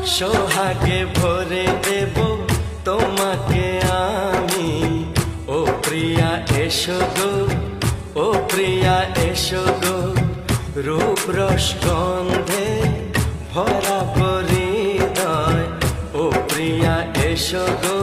সোহাগে ভরে দেব তোমাকে আমি। ও প্রিয়া এসো গো, ও প্রিয়া এসো গো, রূপ রস গন্ধে ভরা হৃদয়। ও প্রিয়া এসো গো,